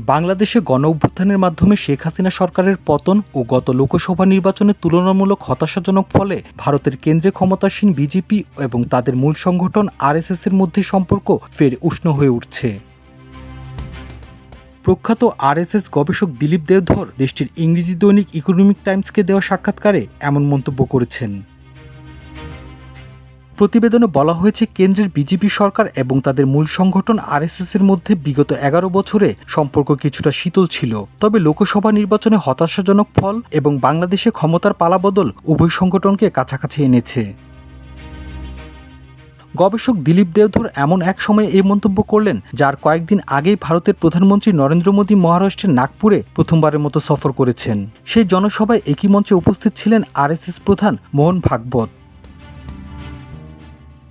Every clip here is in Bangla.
বাংলাদেশে গণঅভ্যুত্থানের মাধ্যমে শেখ হাসিনা সরকারের পতন ও গত লোকসভা নির্বাচনে তুলনামূলক হতাশাজনক ফলে ভারতের কেন্দ্রে ক্ষমতাসীন বিজেপি এবং তাদের মূল সংগঠন আরএসএস-এর মধ্যে সম্পর্ক ফের উষ্ণ হয়ে উঠছে। প্রখ্যাত আরএসএস গবেষক দিলীপ দেওধর দেশটির ইংরেজি দৈনিক ইকোনমিক টাইমসকে দেওয়া সাক্ষাৎকারে এমন মন্তব্য করেছেন। প্রতিবেদনে বলা হয়েছে, কেন্দ্রের বিজেপি সরকার এবং তাদের মূল সংগঠন আরএসএস-এর মধ্যে বিগত 11 বছরে সম্পর্ক কিছুটা শীতল ছিল। তবে লোকসভা নির্বাচনে হতাশাজনক ফল এবং বাংলাদেশে ক্ষমতার পালাবদল উভয় সংগঠনকে কাছাকাছি এনেছে। গবেষক দিলীপ দেওধর এমন এক সময়ে এই মন্তব্য করলেন, যার কয়েকদিন আগেই ভারতের প্রধানমন্ত্রী নরেন্দ্র মোদী মহারাষ্ট্রের নাগপুরে প্রথমবারের মতো সফর করেছেন। সেই জনসভায় একই মঞ্চে উপস্থিত ছিলেন আরএসএস প্রধান মোহন ভাগবত।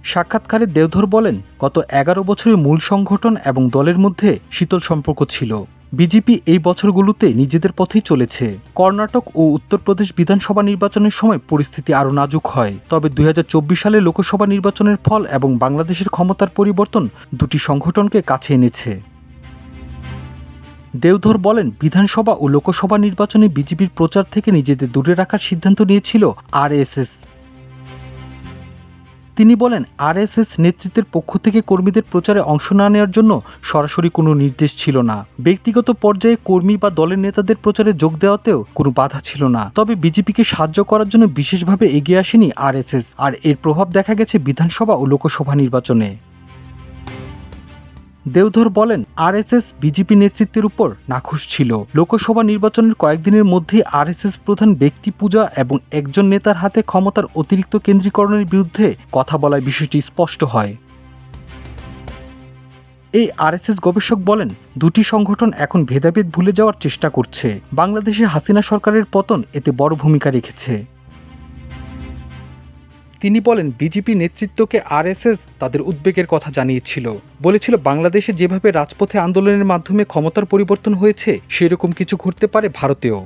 সাক্ষাৎকারে দেওধর বলেন, গত 11 বছরের মূল সংগঠন এবং দলের মধ্যে শীতল সম্পর্ক ছিল। বিজেপি এই বছরগুলোতে নিজেদের পথেই চলেছে। কর্ণাটক ও উত্তরপ্রদেশ বিধানসভা নির্বাচনের সময় পরিস্থিতি আরও নাজুক হয়। তবে 2024 সালে লোকসভা নির্বাচনের ফল এবং বাংলাদেশের ক্ষমতার পরিবর্তন দুটি সংগঠনকে কাছে এনেছে। দেওধর বলেন, বিধানসভা ও লোকসভা নির্বাচনে বিজেপির প্রচার থেকে নিজেদের দূরে রাখার সিদ্ধান্ত নিয়েছিল আরএসএস। তিনি বলেন, আরএসএস নেতৃত্বের পক্ষ থেকে কর্মীদের প্রচারে অংশ না নেওয়ার জন্য সরাসরি কোনো নির্দেশ ছিল না। ব্যক্তিগত পর্যায়ে কর্মী বা দলের নেতাদের প্রচারে যোগ দেওয়াতেও কোনো বাধা ছিল না। তবে বিজেপিকে সাহায্য করার জন্য বিশেষভাবে এগিয়ে আসেনি আরএসএস, আর এর প্রভাব দেখা গেছে বিধানসভা ও লোকসভা নির্বাচনে। দেওধর বলেন, আরএসএস বিজেপি নেতৃত্বের উপর নাখুশ ছিল। লোকসভা নির্বাচনের কয়েকদিনের মধ্যেই আরএসএস প্রধান ব্যক্তি পূজা এবং একজন নেতার হাতে ক্ষমতার অতিরিক্ত কেন্দ্রীকরণের বিরুদ্ধে কথা বলায় বিষয়টি স্পষ্ট হয়। এই আরএসএস গবেষক বলেন, দুটি সংগঠন এখন ভেদাভেদ ভুলে যাওয়ার চেষ্টা করছে। বাংলাদেশে হাসিনা সরকারের পতন এতে বড় ভূমিকা রেখেছে। তিনি বলেন, বিজেপি নেতৃত্বকে আরএসএস তাদের উদ্বেগের কথা জানিয়েছিল। বলেছিল, বাংলাদেশে যেভাবে রাজপথে আন্দোলনের মাধ্যমে ক্ষমতার পরিবর্তন হয়েছে, সেরকম কিছু ঘটতে পারে ভারতেও।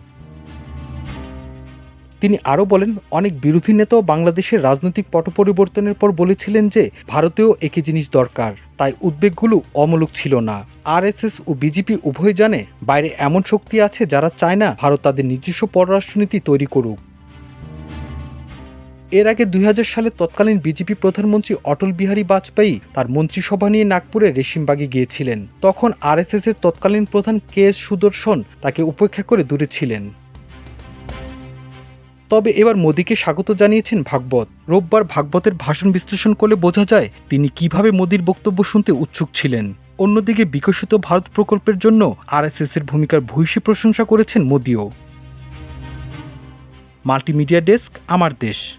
তিনি আরও বলেন, অনেক বিরোধী নেতাও বাংলাদেশের রাজনৈতিক পট পরিবর্তনের পর বলেছিলেন যে ভারতেও একই জিনিস দরকার। তাই উদ্বেগগুলো অমূলক ছিল না। আরএসএস ও বিজেপি উভয় জানে বাইরে এমন শক্তি আছে যারা চায় না ভারত তাদের নিজস্ব পররাষ্ট্রনীতি তৈরি করুক। এর আগে 2000 সালে তৎকালীন বিজেপি প্রধানমন্ত্রী অটল বিহারী বাজপেয়ী তার মন্ত্রিসভা নিয়ে নাগপুরে রেশিমবাগে গিয়েছিলেন। তখন আরএসএস-এর তৎকালীন প্রধান কে.এস. সুদর্শন তাকে উপেক্ষা করে দূরে ছিলেন। তবে এবার মোদীকে স্বাগত জানিয়েছেন ভাগবত। রোববার ভাগবতের ভাষণ বিশ্লেষণ করলে বোঝা যায় তিনি কিভাবে মোদীর বক্তব্য শুনতে উৎসুক ছিলেন। অন্যদিকে বিকশিত ভারত প্রকল্পের জন্য আরএসএস-এর ভূমিকার ভূয়সী প্রশংসা করেছেন মোদীও। মাল্টিমিডিয়া ডেস্ক, আমার দেশ।